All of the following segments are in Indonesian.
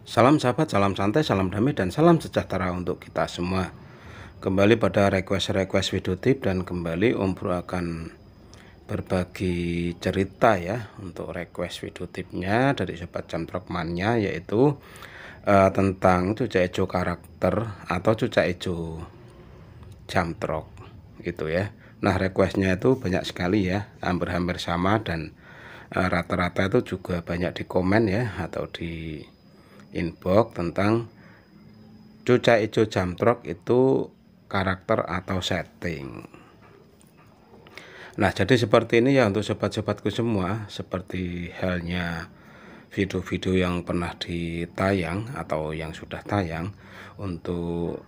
Salam sahabat, salam santai, salam damai, dan salam sejahtera untuk kita semua. Kembali pada request video tip, dan kembali Om Bro akan berbagi cerita ya untuk request video tipnya dari sobat Jamtrok Mania, yaitu tentang cucak hijau karakter atau cucak hijau Jamtrok gitu ya. Nah, requestnya itu banyak sekali ya, hampir-hampir sama, dan rata-rata itu juga banyak di komen ya atau di inbox tentang cucak hijau Jamtrok itu karakter atau setting. Nah, jadi seperti ini ya untuk sobat-sobatku semua, seperti halnya video-video yang pernah ditayang atau yang sudah tayang untuk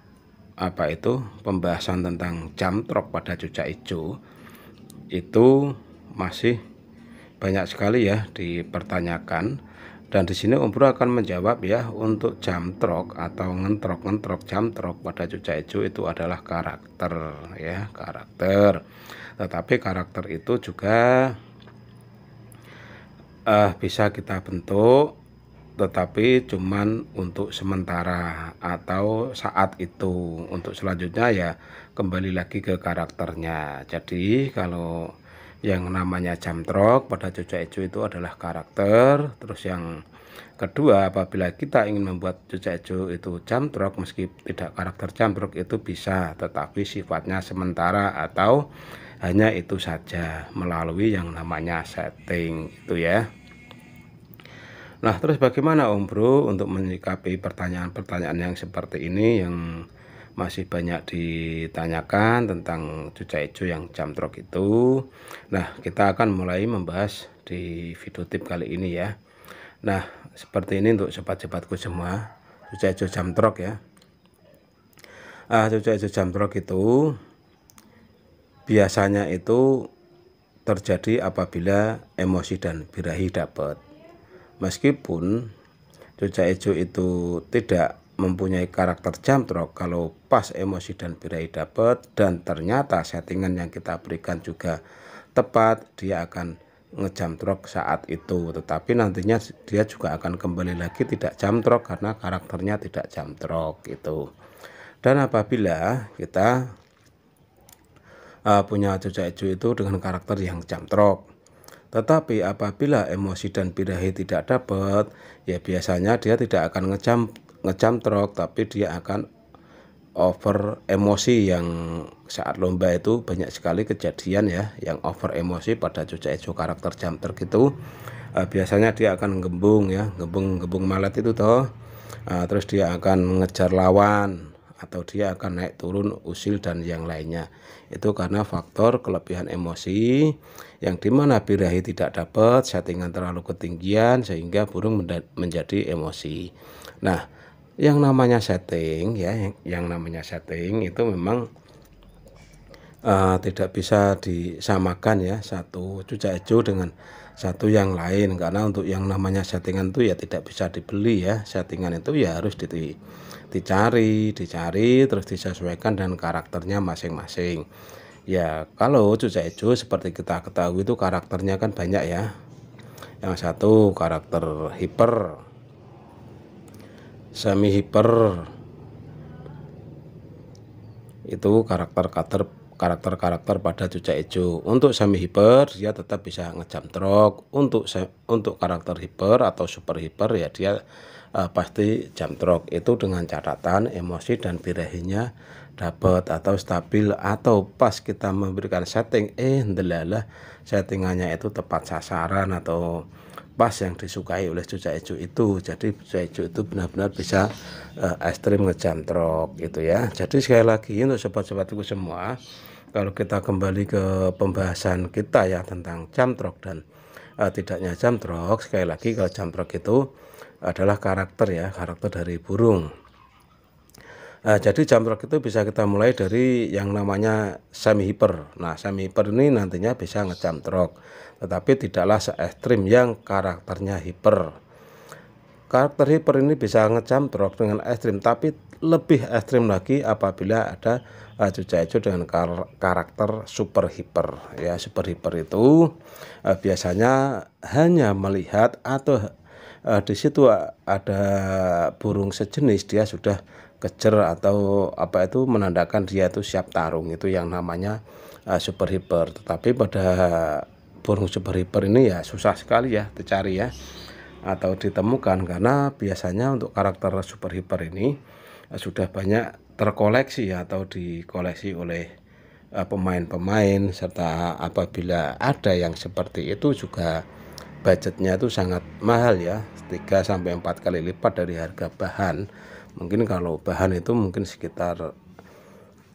pembahasan tentang Jamtrok pada cucak hijau, itu masih banyak sekali ya dipertanyakan. Dan di sini Om Bro akan menjawab ya, untuk Jamtrok atau ngentrok Jamtrok pada cucak hijau itu adalah karakter ya, karakter. Tetapi karakter itu juga bisa kita bentuk, tetapi cuman untuk sementara atau saat itu. Untuk selanjutnya ya kembali lagi ke karakternya. Jadi kalau yang namanya Jamtrok pada cucak hijau itu adalah karakter. Terus yang kedua, apabila kita ingin membuat cucak hijau itu Jamtrok meski tidak karakter Jamtrok, itu bisa, tetapi sifatnya sementara atau hanya itu saja melalui yang namanya setting itu ya. Nah, terus bagaimana Om Bro untuk menyikapi pertanyaan-pertanyaan yang seperti ini yang masih banyak ditanyakan tentang cucak hijau yang Jamtrok itu? Nah, kita akan mulai membahas di video tip kali ini ya. Nah, seperti ini untuk sobat-sobatku semua, cucak hijau Jamtrok ya. Cucak hijau Jamtrok itu biasanya itu terjadi apabila emosi dan birahi dapat. Meskipun cucak hijau itu tidak mempunyai karakter Jamtrok, kalau pas emosi dan birahi dapat dan ternyata settingan yang kita berikan juga tepat, dia akan ngejamtrok saat itu. Tetapi nantinya dia juga akan kembali lagi tidak Jamtrok karena karakternya tidak Jamtrok gitu. Dan apabila kita punya cucak hijau itu dengan karakter yang Jamtrok, tetapi apabila emosi dan birahi tidak dapat, ya biasanya dia tidak akan ngejamtrok, tapi dia akan over emosi. Yang saat lomba itu banyak sekali kejadian ya, yang over emosi pada cucak hijau karakter Jamtrok itu. Biasanya dia akan gembung ya, gembung malet itu toh. Terus dia akan ngejar lawan, atau dia akan naik turun usil dan yang lainnya. Itu karena faktor kelebihan emosi, yang dimana birahi tidak dapat, settingan terlalu ketinggian sehingga burung menjadi emosi. Nah, yang namanya setting ya, yang namanya setting itu memang tidak bisa disamakan ya, satu cucak hijau dengan satu yang lain, karena untuk yang namanya settingan itu ya tidak bisa dibeli ya. Settingan itu ya harus dicari terus disesuaikan dengan karakternya masing-masing ya. Kalau cucak hijau seperti kita ketahui itu karakternya kan banyak ya. Yang satu karakter hiper, semi hiper, itu karakter pada cucak hijau. Untuk semi hiper dia tetap bisa ngejamtrok. Untuk karakter hiper atau super hiper ya dia pasti Jamtrok, itu dengan catatan emosi dan birahinya dapat atau stabil, atau pas kita memberikan setting ndelalah settingannya itu tepat sasaran atau pas yang disukai oleh cucak hijau itu. Jadi cucak hijau itu benar-benar bisa ekstrim ngejamtrok gitu ya. Jadi sekali lagi untuk sobat-sobatku semua, kalau kita kembali ke pembahasan kita ya tentang Jamtrok dan tidaknya Jamtrok, sekali lagi kalau Jamtrok itu adalah karakter ya, karakter dari burung. Jadi Jamtrok itu bisa kita mulai dari yang namanya semi hiper. Nah, semi hiper ini nantinya bisa ngejamtrok, tetapi tidaklah se ekstrim yang karakternya hiper. Karakter hiper ini bisa ngejamtrok dengan ekstrim, tapi lebih ekstrim lagi apabila ada cucak hijau dengan karakter super hiper ya. Super hiper itu biasanya hanya melihat atau di situ ada burung sejenis, dia sudah kejar atau apa itu menandakan dia itu siap tarung, itu yang namanya super hiper. Tetapi pada burung super hiper ini ya susah sekali ya dicari ya atau ditemukan, karena biasanya untuk karakter super hiper ini sudah banyak terkoleksi ya atau dikoleksi oleh pemain-pemain, serta apabila ada yang seperti itu juga budgetnya itu sangat mahal ya, 3-4 kali lipat dari harga bahan. Mungkin kalau bahan itu mungkin sekitar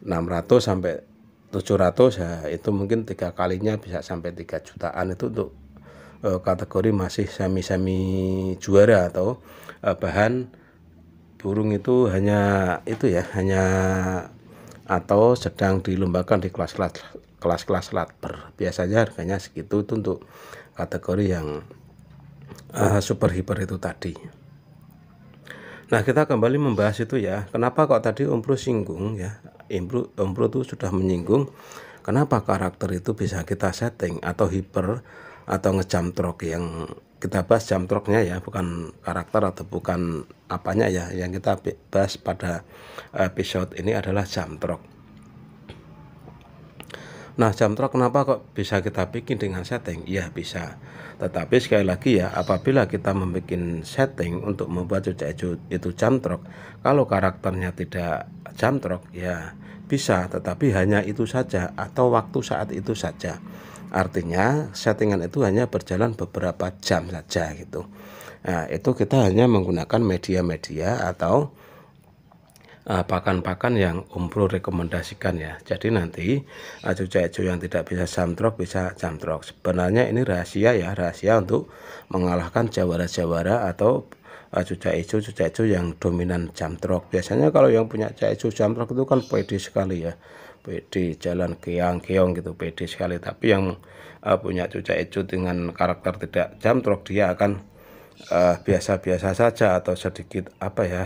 600 sampai 700 ya, itu mungkin 3 kalinya bisa sampai 3 jutaan. Itu untuk kategori masih semi-semi juara atau bahan burung itu hanya itu ya, hanya atau sedang dilombakan di kelas-kelas latber. Biasanya harganya segitu, itu untuk kategori yang super hiper itu tadi. Nah, kita kembali membahas itu ya, kenapa kok tadi Om Bro singgung ya, Om Bro itu sudah menyinggung kenapa karakter itu bisa kita setting atau hiper atau ngejam trok. Yang kita bahas jam troknya ya, bukan karakter atau bukan apanya ya. Yang kita bahas pada episode ini adalah jam trok. Nah, jam trok kenapa kok bisa kita bikin dengan setting? Ya bisa. Tetapi sekali lagi ya, apabila kita membuat setting untuk membuat cucak hijau itu jam trok, kalau karakternya tidak jam trok ya bisa, tetapi hanya itu saja atau waktu saat itu saja. Artinya settingan itu hanya berjalan beberapa jam saja gitu. Nah, itu kita hanya menggunakan media-media atau pakan-pakan yang Om Bro rekomendasikan ya. Jadi nanti cucak hijau yang tidak bisa jam trok bisa jam trok. Sebenarnya ini rahasia ya, rahasia untuk mengalahkan jawara-jawara atau cucak hijau yang dominan jam trok. Biasanya kalau yang punya cucak hijau jam trok itu kan pede sekali ya, pede jalan keong-keong gitu, pede sekali. Tapi yang punya cucak hijau dengan karakter tidak jam trok, dia akan biasa-biasa saja atau sedikit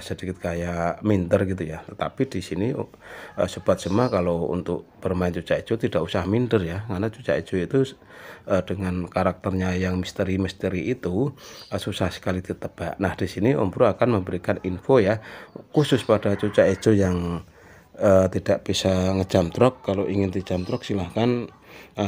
sedikit kayak minder gitu ya. Tetapi di sini sobat semua, kalau untuk bermain cucak hijau tidak usah minder ya, karena cucak hijau itu dengan karakternya yang misteri-misteri itu susah sekali ditebak. Nah, di sini Om Bro akan memberikan info ya, khusus pada cucak hijau yang tidak bisa ngejam trok. Kalau ingin dijam trok silahkan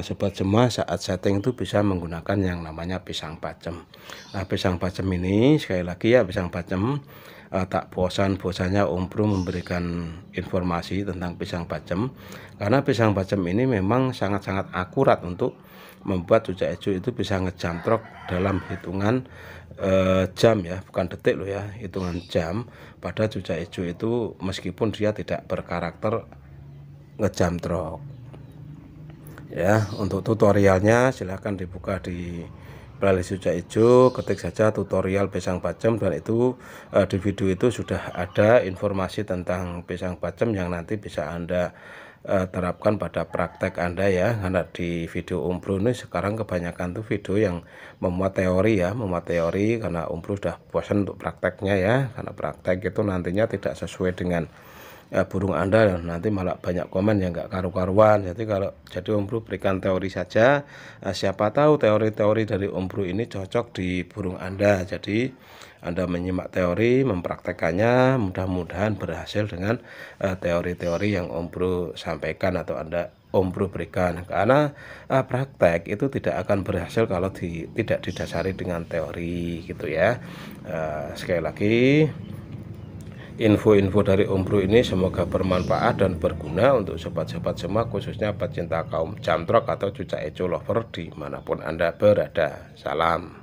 sobat semua saat setting itu bisa menggunakan yang namanya pisang bacem. Nah, pisang bacem ini sekali lagi ya, pisang bacem tak bosan-bosannya Om Bro memberikan informasi tentang pisang bacem, karena pisang bacem ini memang sangat-sangat akurat untuk membuat cucak hijau itu bisa ngejam trok dalam hitungan jam ya, bukan detik loh ya, hitungan jam pada cucak hijau itu, meskipun dia tidak berkarakter ngejam trok ya. Untuk tutorialnya silahkan dibuka di playlist cucak hijau, ketik saja tutorial pisang bacem, dan itu di video itu sudah ada informasi tentang pisang bacem yang nanti bisa Anda terapkan pada praktek Anda ya. Karena di video Om Bro ini sekarang kebanyakan tuh video yang memuat teori ya, karena Om Bro sudah bosan untuk prakteknya ya, karena praktek itu nantinya tidak sesuai dengan burung Anda, dan nanti malah banyak komen yang nggak karu-karuan. Jadi Om Bro berikan teori saja, siapa tahu teori-teori dari Om Bro ini cocok di burung Anda. Jadi Anda menyimak teori, mempraktekannya, mudah-mudahan berhasil dengan teori-teori yang Om Bro sampaikan atau Om Bro berikan. Karena praktek itu tidak akan berhasil kalau tidak didasari dengan teori gitu ya. Sekali lagi, info-info dari Om Bro ini semoga bermanfaat dan berguna untuk sobat-sobat semua, khususnya pecinta kaum jam trok atau cucak hijau lover dimanapun Anda berada. Salam.